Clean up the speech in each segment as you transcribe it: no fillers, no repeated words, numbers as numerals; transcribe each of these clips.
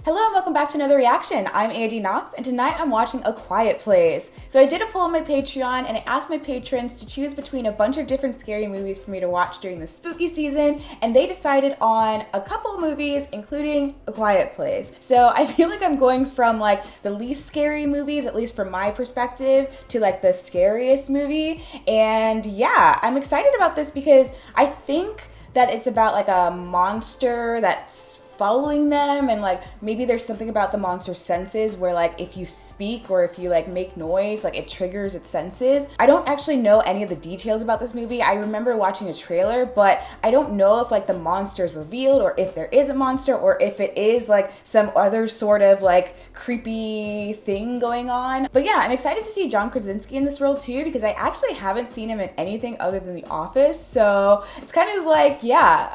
Hello and welcome back to another reaction. I'm Andy Knox and tonight I'm watching A Quiet Place. So I did a poll on my Patreon and I asked my patrons to choose between a bunch of different scary movies for me to watch during the spooky season, and they decided on a couple of movies including A Quiet Place. So I feel like I'm going from like the least scary movies, at least from my perspective, to like the scariest movie. And yeah, I'm excited about this because I think that it's about like a monster that's following them, and like maybe there's something about the monster's senses where like if you speak or if you like make noise, like it triggers its senses. I don't actually know any of the details about this movie. I remember watching a trailer, but I don't know if like the monster is revealed or if there is a monster or if it is like some other sort of like creepy thing going on. But yeah, I'm excited to see John Krasinski in this role too, because I actually haven't seen him in anything other than The Office. So it's kind of like, yeah,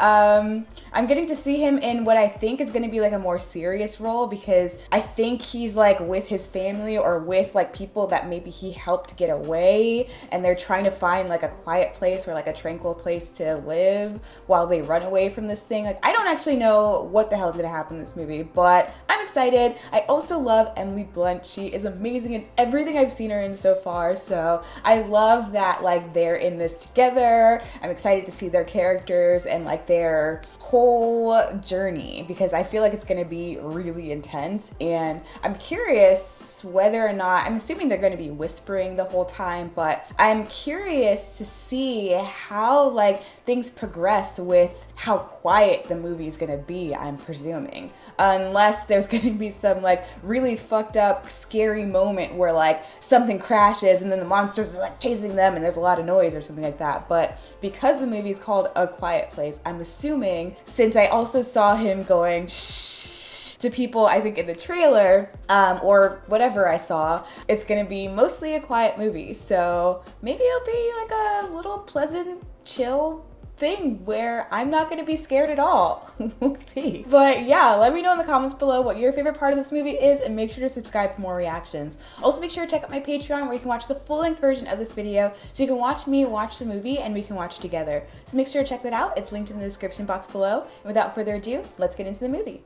I'm getting to see him in what I think is going to be like a more serious role, because I think he's like with his family or with like people that maybe he helped get away, and they're trying to find like a quiet place or like a tranquil place to live while they run away from this thing. Like I don't actually know what the hell is going to happen in this movie, but I'm excited. I also love Emily Blunt. She is amazing in everything I've seen her in so far, so I love that like they're in this together. I'm excited to see their characters and like their whole journey, because I feel like it's going to be really intense, and I'm curious whether or not, I'm assuming they're going to be whispering the whole time, but I'm curious to see how like things progress with how quiet the movie is going to be, I'm presuming, unless there's going to be some like really fucked up scary moment where like something crashes and then the monsters are like chasing them and there's a lot of noise or something like that. But because the movie is called A Quiet Place, I'm assuming, since I also saw him going shh to people, I think in the trailer, or whatever I saw, it's gonna be mostly a quiet movie. So maybe it'll be like a little pleasant, chill thing where I'm not going to be scared at all. We'll see. But yeah, let me know in the comments below what your favorite part of this movie is, and make sure to subscribe for more reactions. Also make sure to check out my Patreon where you can watch the full-length version of this video, so you can watch me watch the movie and we can watch together. So make sure to check that out. It's linked in the description box below. And without further ado, let's get into the movie.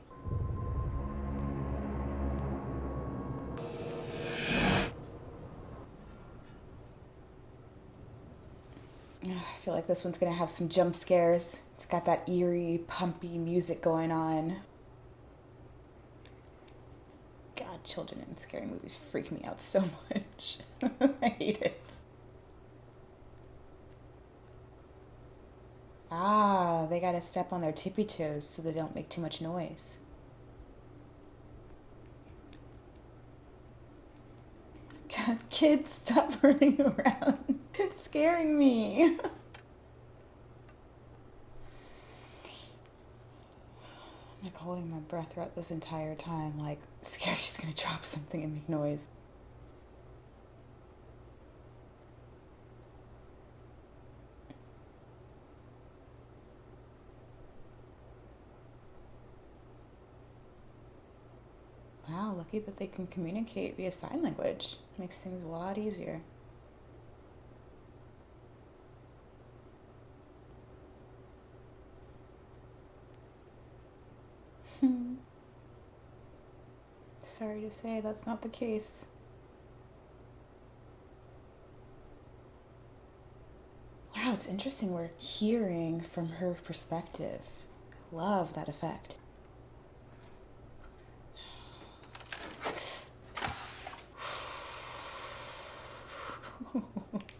I feel like this one's gonna have some jump scares. It's got that eerie, pumpy music going on. God, children in scary movies freak me out so much. I hate it. Ah, they gotta step on their tippy toes so they don't make too much noise. God, kids, stop running around. It's scaring me. I'm like holding my breath throughout this entire time, like scared she's gonna drop something and make noise. Wow, lucky that they can communicate via sign language. Makes things a lot easier. Sorry to say, that's not the case. Wow, it's interesting we're hearing from her perspective. I love that effect.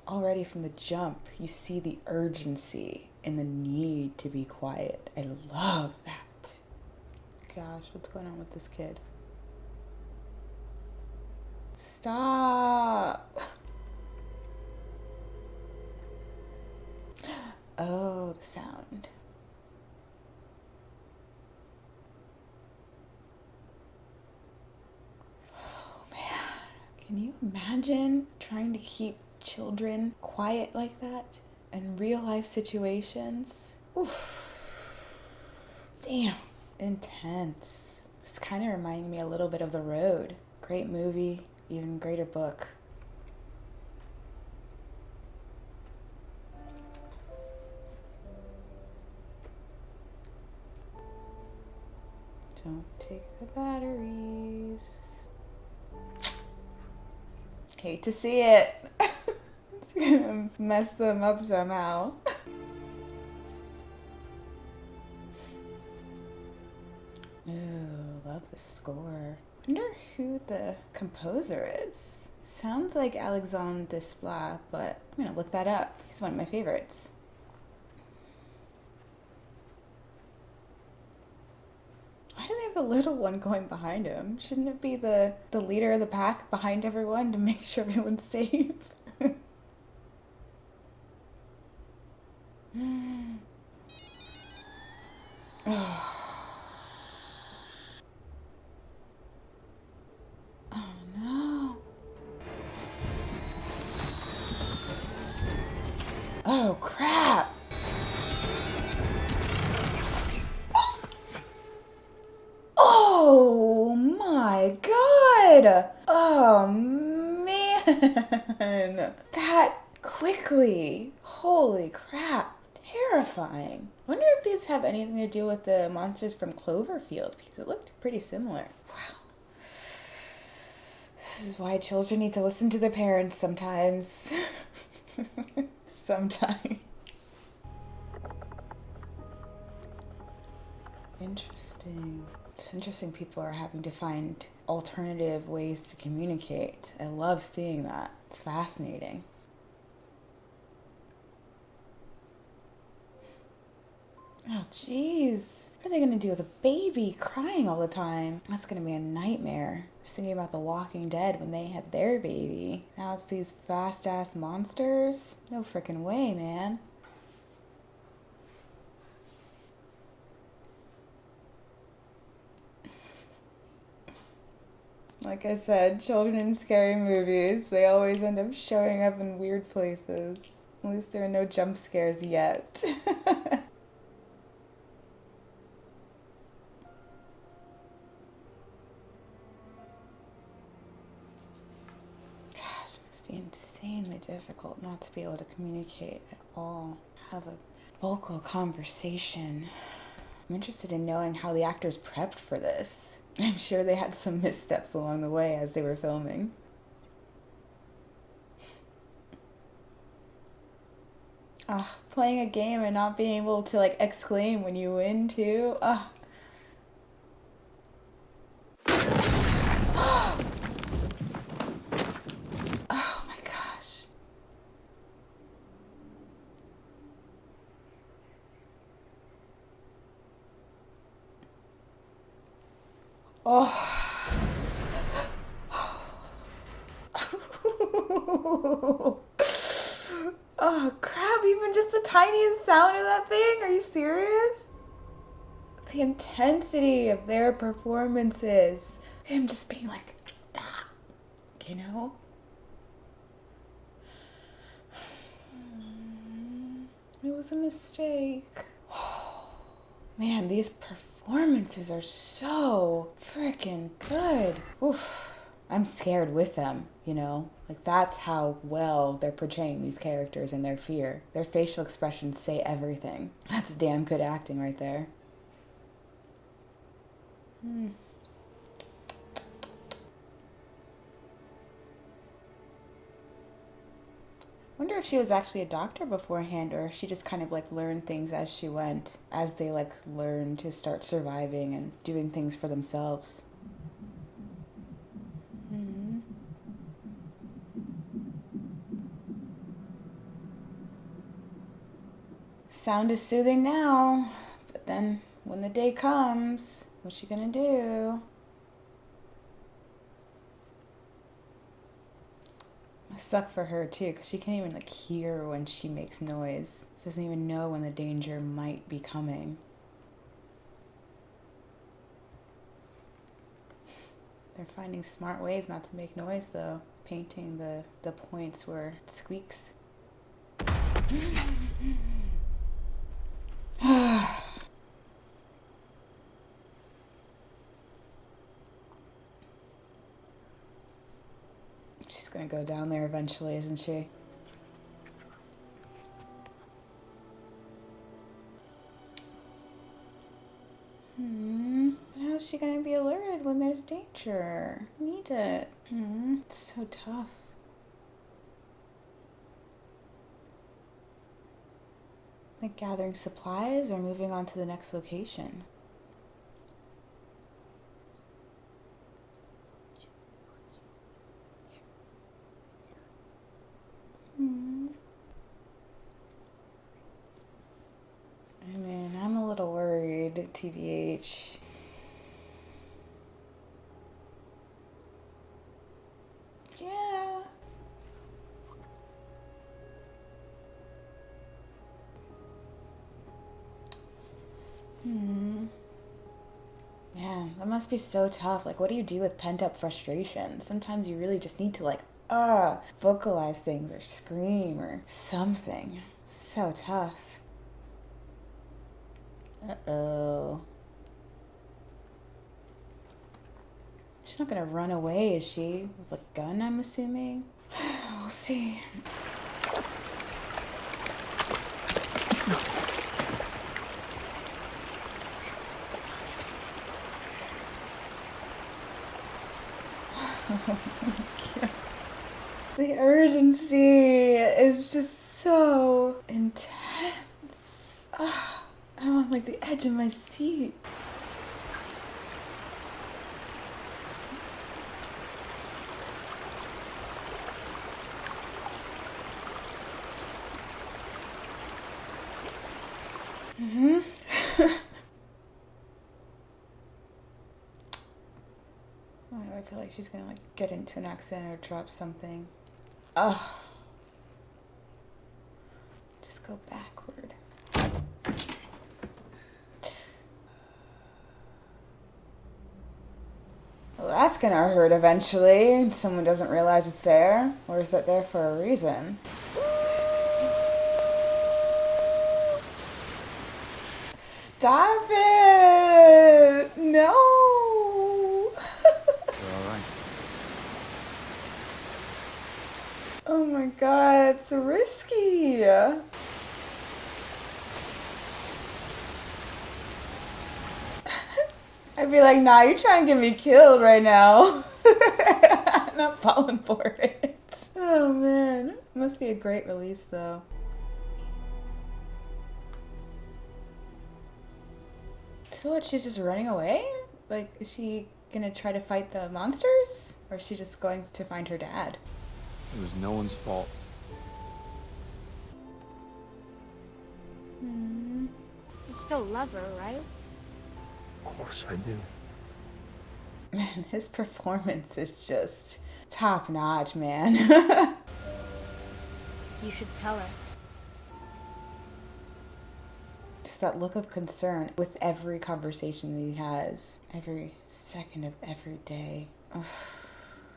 Already from the jump, you see the urgency and the need to be quiet. I love that. Gosh, what's going on with this kid? Stop! Oh, the sound. Oh man, can you imagine trying to keep children quiet like that in real life situations? Oof. Damn. Intense. It's kind of reminding me a little bit of The Road. Great movie, even greater book. Don't take The batteries. Hate to see it. It's gonna mess them up somehow. Ooh, love the score. Wonder who the composer is. Sounds like Alexandre Desplat, but I'm gonna look that up. He's one of my favorites. Why do they have the little one going behind him? Shouldn't it be the leader of the pack behind everyone to make sure everyone's safe? Oh. Oh no. Oh crap. Oh my god! Oh man! That quickly! Holy crap! Terrifying. Wonder if these have anything to do with the monsters from Cloverfield, because it looked pretty similar. Wow. This is why children need to listen to their parents sometimes. Sometimes. Interesting. It's interesting people are having to find alternative ways to communicate. I love seeing that. It's fascinating. Oh, jeez. What are they going to do with a baby crying all the time? That's going to be a nightmare. Just thinking about The Walking Dead when they had their baby. Now it's these fast-ass monsters? No frickin' way, man. Like I said, children in scary movies, they always end up showing up in weird places. At least there are no jump scares yet. Gosh, it must be insanely difficult not to be able to communicate at all. Have a vocal conversation. I'm interested in knowing how the actors prepped for this. I'm sure they had some missteps along the way as they were filming. Playing a game and not being able to like exclaim when you win too. Oh my gosh. Oh. Oh crap, even just the tiniest sound of that thing? Are you serious? The intensity of their performances. Him just being like, stop. You know? It was a mistake. Man, these performances are so freaking good. Oof. I'm scared with them, you know? Like, that's how well they're portraying these characters and their fear. Their facial expressions say everything. That's damn good acting right there. Wonder if she was actually a doctor beforehand, or if she just kind of like learned things as she went, as they like learned to start surviving and doing things for themselves. Sound is soothing now, but then when the day comes, what's she gonna do? It suck for her too, because she can't even like hear when she makes noise. She doesn't even know when the danger might be coming. They're finding smart ways not to make noise though. Painting the points where it squeaks. She's gonna go down there eventually, isn't she? How's she gonna be alerted when there's danger? I need it. It's so tough. Like gathering supplies or moving on to the next location? I mean, I'm a little worried, TBH. Yeah. Man, that must be so tough. Like, what do you do with pent-up frustration? Sometimes you really just need to, like, vocalize things or scream or something. So tough. Uh-oh. She's not gonna run away, is she? With a gun, I'm assuming? We'll see. The urgency is just so intense. I'm on like the edge of my seat. Why do I feel like she's gonna like get into an accident or drop something? Ugh. Just go backward. Well, that's gonna hurt eventually. Someone doesn't realize it's there. Or is it there for a reason? Stop it! No! You're all right. Oh my god, it's risky. I'd be like, nah, you're trying to get me killed right now. I'm not falling for it. Oh man. It must be a great release though. So what, she's just running away? Like, is she gonna try to fight the monsters? Or is she just going to find her dad? It was no one's fault. You still love her, right? Of course I do. Man, his performance is just top notch, man. You should tell her. Just that look of concern with every conversation that he has, every second of every day. Ugh.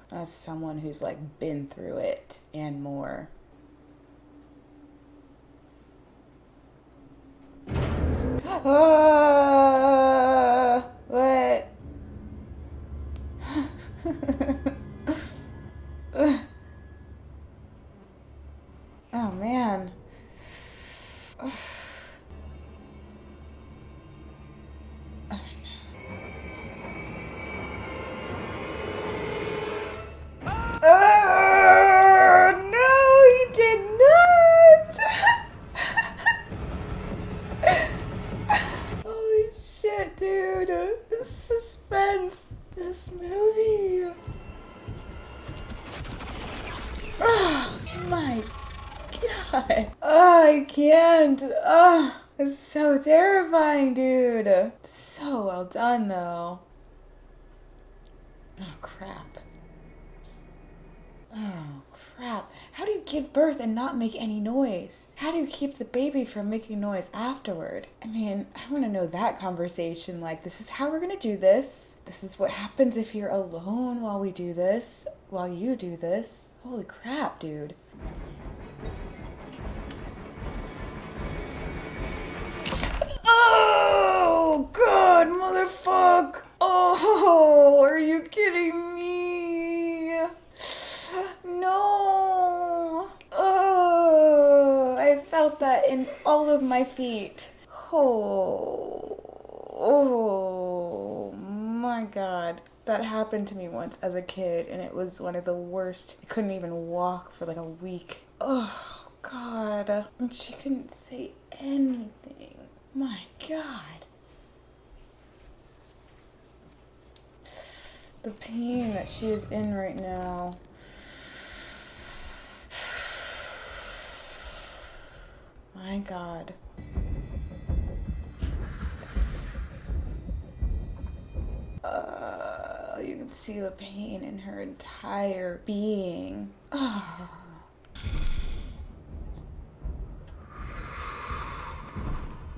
That's someone who's like been through it and more. What? Oh man. No, he did not. Holy shit, dude. The suspense. This movie. Oh my god. Oh, I can't. Oh, it's so terrifying, dude. So well done, though. Oh, crap. Oh, crap. How do you give birth and not make any noise? How do you keep the baby from making noise afterward? I mean, I want to know that conversation. Like, this is how we're going to do this. This is what happens if you're alone while we do this, while you do this. Holy crap, dude. Oh, God, motherfuck. Oh, are you kidding me? No. Oh, I felt that in all of my feet. Oh, my god. That happened to me once as a kid, and it was one of the worst. I couldn't even walk for like a week. Oh, God. And she couldn't say anything. My God. The pain that she is in right now. My God. You can see the pain in her entire being. Oh.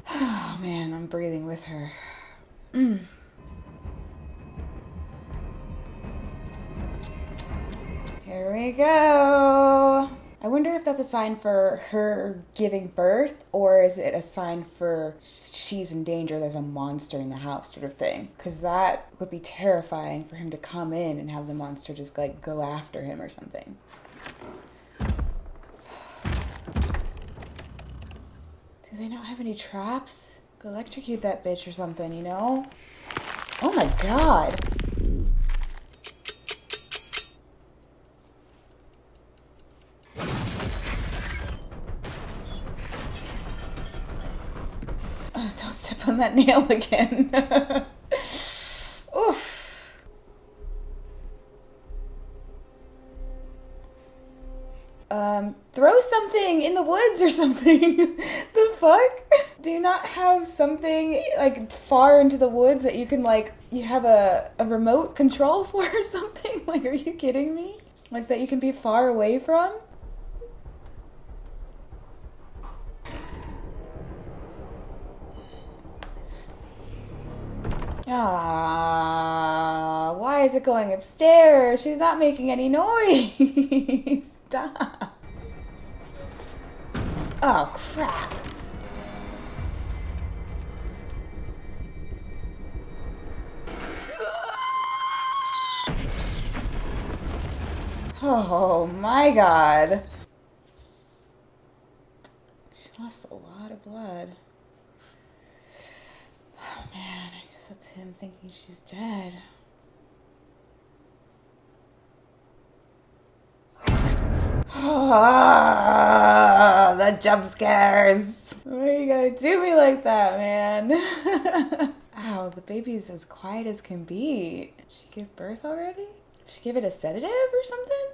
Oh man, I'm breathing with her. Here we go. I wonder if that's a sign for her giving birth, or is it a sign for she's in danger, there's a monster in the house sort of thing? Because that would be terrifying for him to come in and have the monster just like go after him or something. Do they not have any traps? Go electrocute that bitch or something, you know? Oh my God. Oh, don't step on that nail again. Oof. Throw something in the woods or something. The fuck? Do you not have something like far into the woods that you can like, you have a remote control for or something? Like, are you kidding me? Like that you can be far away from? Ah, why is it going upstairs? She's not making any noise. Stop. Oh, crap. Oh my God. She lost a lot of blood. Oh man, I guess that's him thinking she's dead. The jump scares. Why are you gonna do me like that, man? Ow, the baby's as quiet as can be. Did she give birth already? Did she give it a sedative or something?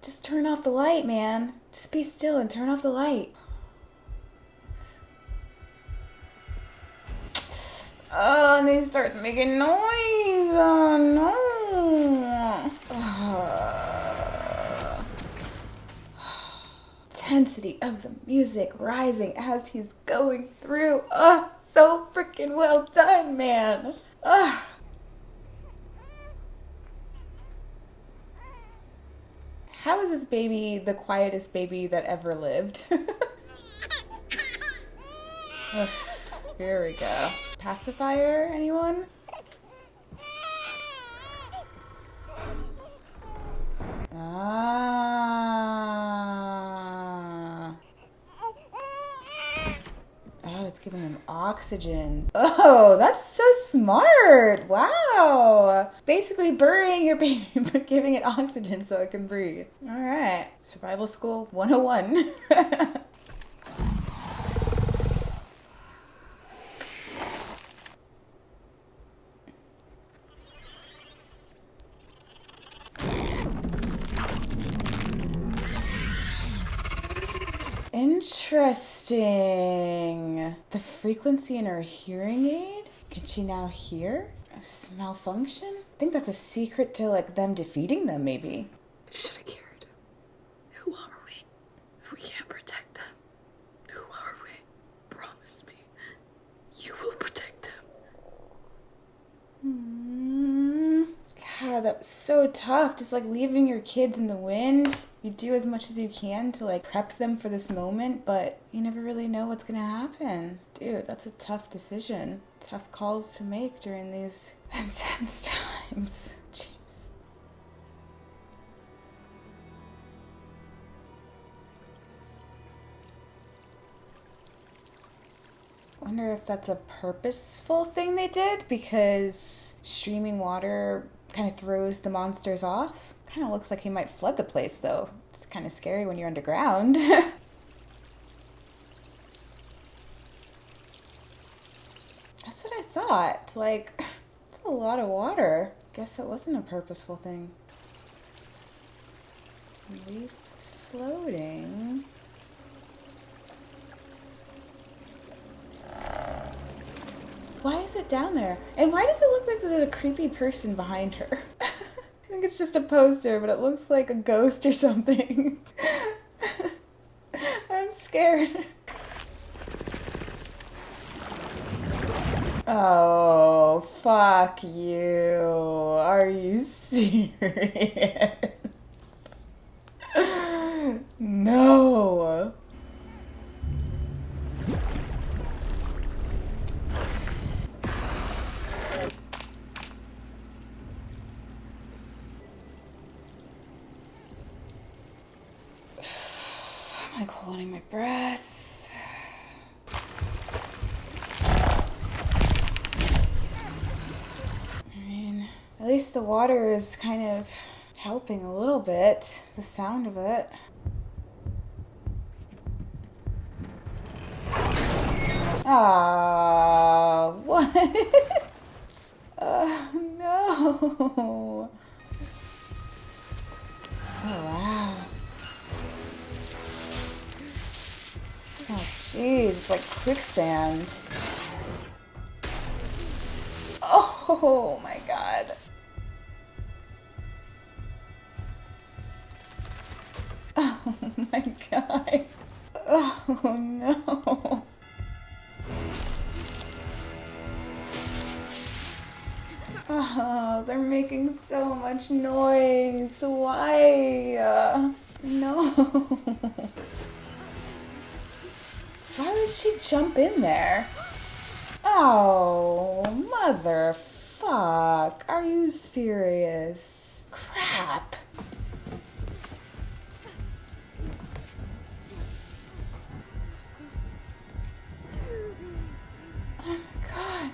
Just turn off the light, man. Just be still and turn off the light. Oh, and they start making noise. Oh, no. Intensity of the music rising as he's going through. Oh, so freaking well done, man. Oh. How is this baby the quietest baby that ever lived? Ugh, here we go. Pacifier, anyone? Ah. Oh, it's giving him oxygen. Oh, that's so smart. Wow. Basically burying your baby but giving it oxygen so it can breathe. All right. Survival School 101. Interesting. The frequency in her hearing aid? Can she now hear? Is this a malfunction? I think that's a secret to like them defeating them, maybe. Should have cared. Who are we? If we can't protect them, who are we? Promise me, you will protect them. God, that was so tough. Just like leaving your kids in the wind. You do as much as you can to like prep them for this moment, but you never really know what's gonna happen. Dude, that's a tough decision. Tough calls to make during these intense times. Jeez. Wonder if that's a purposeful thing they did, because streaming water kind of throws the monsters off. Kind of looks like he might flood the place, though. It's kind of scary when you're underground. That's what I thought. Like, it's a lot of water. Guess it wasn't a purposeful thing. At least it's floating. Why is it down there? And why does it look like there's a creepy person behind her? I think it's just a poster, but it looks like a ghost or something. I'm scared. Oh, fuck you. Are you serious? No. I'm like holding my breath. I mean, at least the water is kind of helping a little bit, the sound of it. Ah, what? No. Oh, wow. Oh, jeez, it's like quicksand. Oh, my God. Oh, my God. Oh, no. Oh, they're making so much noise. Why? No. Why would she jump in there? Oh, mother fuck. Are you serious? Crap. Oh my God.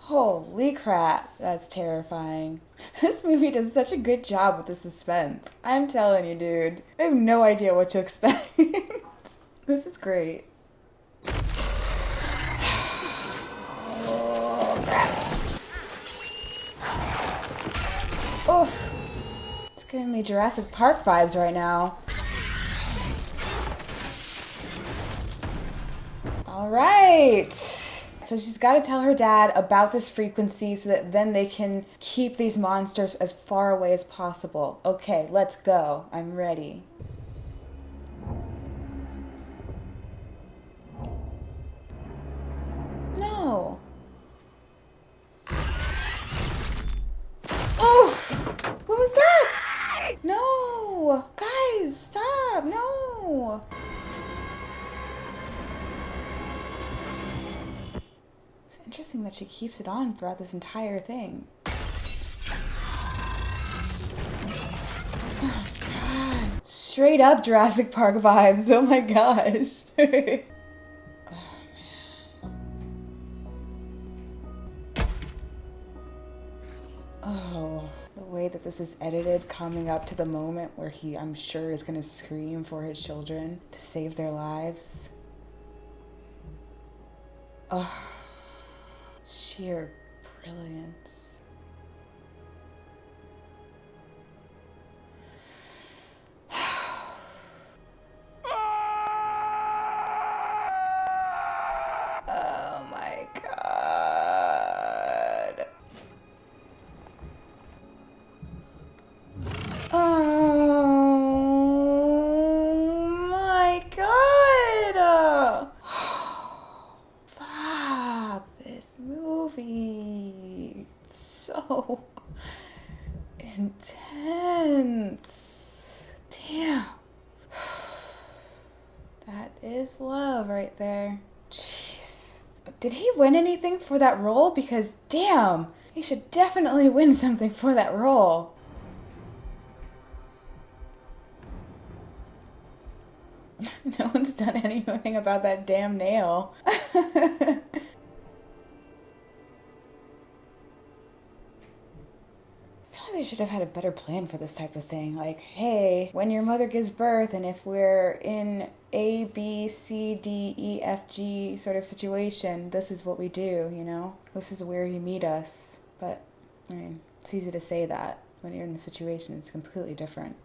Holy crap, that's terrifying. This movie does such a good job with the suspense. I'm telling you, dude. I have no idea what to expect. This is great. Oh, crap. Oh, it's giving me Jurassic Park vibes right now. All right. So she's got to tell her dad about this frequency so that then they can keep these monsters as far away as possible. Okay, let's go. I'm ready. No. Oh! What was that? No! Guys, stop! No! Interesting that she keeps it on throughout this entire thing. Oh God. Straight up Jurassic Park vibes. Oh my gosh. Oh man. Oh, the way that this is edited, coming up to the moment where he, I'm sure, is going to scream for his children to save their lives. Oh. Sheer brilliance. Oh my God. Oh my God. This movie, it's so intense. Damn. That is love right there. Jeez. Did he win anything for that role? Because damn, he should definitely win something for that role. No one's done anything about that damn nail. They should have had a better plan for this type of thing. Like, hey, when your mother gives birth and if we're in A, B, C, D, E, F, G sort of situation, this is what we do, you know? This is where you meet us. But, I mean, it's easy to say that. When you're in the situation, it's completely different.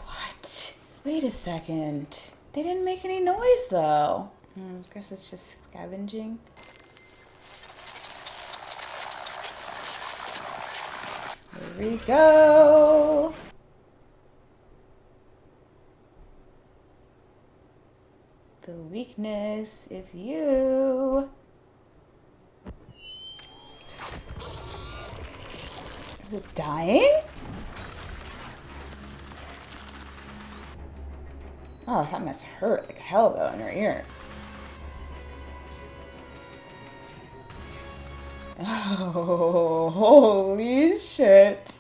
What? Wait a second. They didn't make any noise, though. Guess it's just scavenging. Here we go. The weakness is you. Is it dying? Oh, that must hurt like hell though in her ear. Oh, holy shit.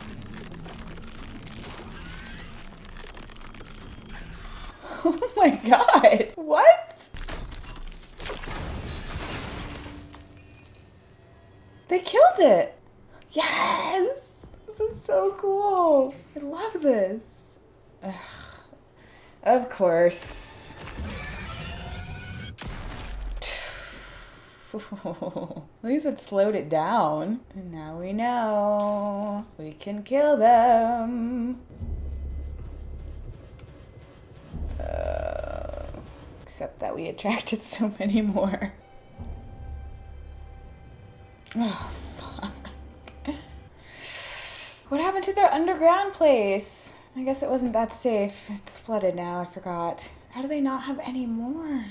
Oh my god. What? They killed it. Yes. This is so cool. I love this. Ugh. Of course. At least it slowed it down. And now we know we can kill them. Except that we attracted so many more. Oh, fuck. What happened to their underground place? I guess it wasn't that safe. It's flooded now, I forgot. How do they not have any more?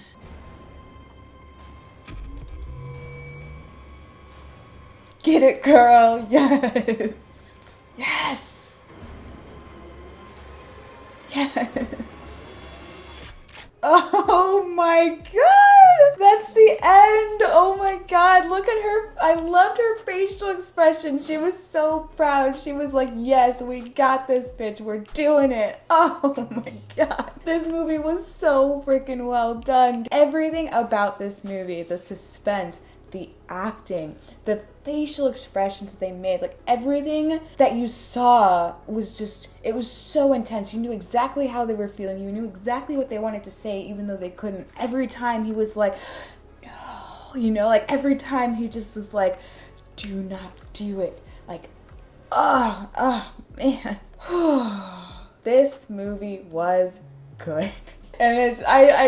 Get it, girl. Yes. Yes. Yes. Oh my god. That's the end. Oh my god. Look at her. I loved her facial expression. She was so proud. She was like, yes, we got this, bitch. We're doing it. Oh my god. This movie was so freaking well done. Everything about this movie, the suspense, the acting, the facial expressions that they made, like everything that you saw was just, it was so intense. You knew exactly how they were feeling. You knew exactly what they wanted to say, even though they couldn't. Every time he was like, no, you know, like every time he just was like, do not do it. Like, man. This movie was good. And it's,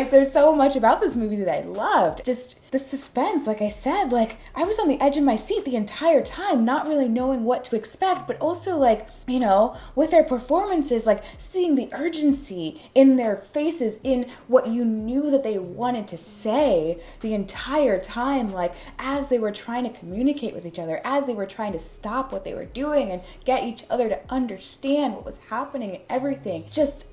there's so much about this movie that I loved. Just the suspense, like I said, like I was on the edge of my seat the entire time, not really knowing what to expect, but also like, you know, with their performances, like seeing the urgency in their faces, in what you knew that they wanted to say the entire time, like as they were trying to communicate with each other, as they were trying to stop what they were doing and get each other to understand what was happening and everything. Just,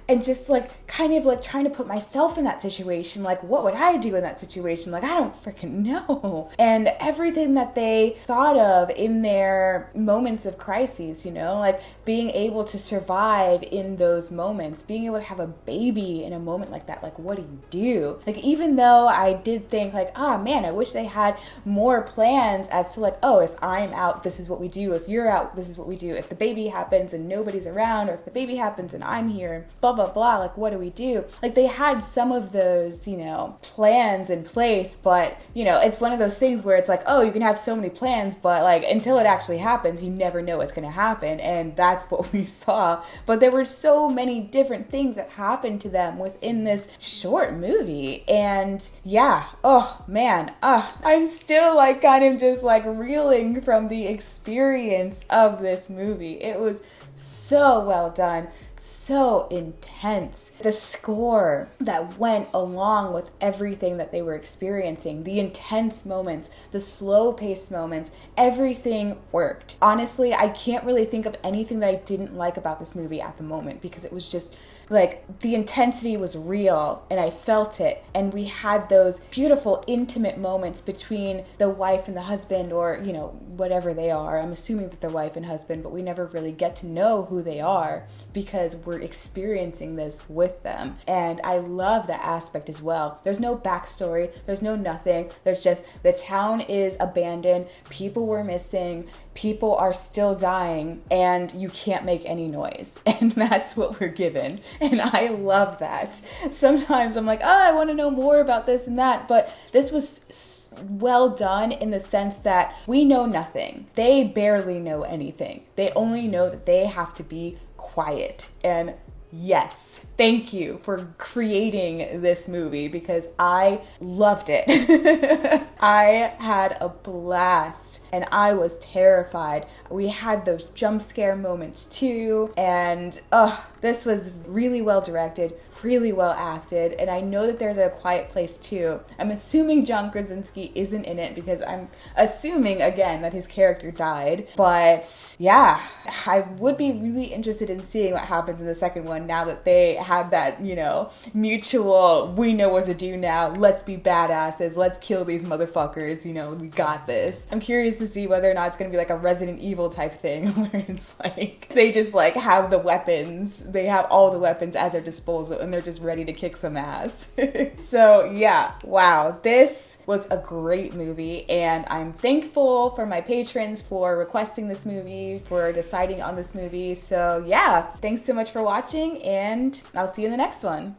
and just like kind of like trying to put myself in that situation. Like, what would I do in that situation? Like, I don't freaking know. And everything that they thought of in their moments of crises, you know, like being able to survive in those moments, being able to have a baby in a moment like that. Like, what do you do? Like, even though I did think like, man, I wish they had more plans as to like, oh, if I'm out, this is what we do. If you're out, this is what we do. If the baby happens and nobody's around, or if the baby happens and I'm here, blah, blah, blah, like what do we do? Like they had some of those, you know, plans in place, but you know, it's one of those things where it's like, oh, you can have so many plans, but like until it actually happens, you never know what's going to happen. And that's what we saw. But there were so many different things that happened to them within this short movie. And yeah, oh man, I'm still like kind of just like reeling from the experience of this movie. It was so well done. So intense. The score that went along with everything that they were experiencing, the intense moments, the slow-paced moments, everything worked. Honestly, I can't really think of anything that I didn't like about this movie at the moment because it was just like the intensity was real and I felt it. And we had those beautiful intimate moments between the wife and the husband, or, you know, whatever they are. I'm assuming that they're wife and husband, but we never really get to know who they are because we're experiencing this with them. And I love that aspect as well. There's no backstory, there's no nothing. There's just the town is abandoned, people were missing, people are still dying, and you can't make any noise. And that's what we're given. And I love that. Sometimes I'm like, oh, I want to know more about this and that. But this was well done in the sense that we know nothing. They barely know anything. They only know that they have to be quiet. And yes, thank you for creating this movie because I loved it. I had a blast and I was terrified. We had those jump scare moments too, and this was really well directed, really well acted, and I know that there's a Quiet Place too. I'm assuming John Krasinski isn't in it because I'm assuming again that his character died, but yeah, I would be really interested in seeing what happens in the second one now that they have that, you know, mutual, we know what to do now, let's be badasses, let's kill these motherfuckers, you know, we got this. I'm curious to see whether or not it's gonna be like a Resident Evil type thing where it's like they just like have the weapons, they have all the weapons at their disposal and they're just ready to kick some ass. So yeah, wow, this was a great movie and I'm thankful for my patrons for requesting this movie, for deciding on this movie. So yeah, thanks so much for watching and I'll see you in the next one.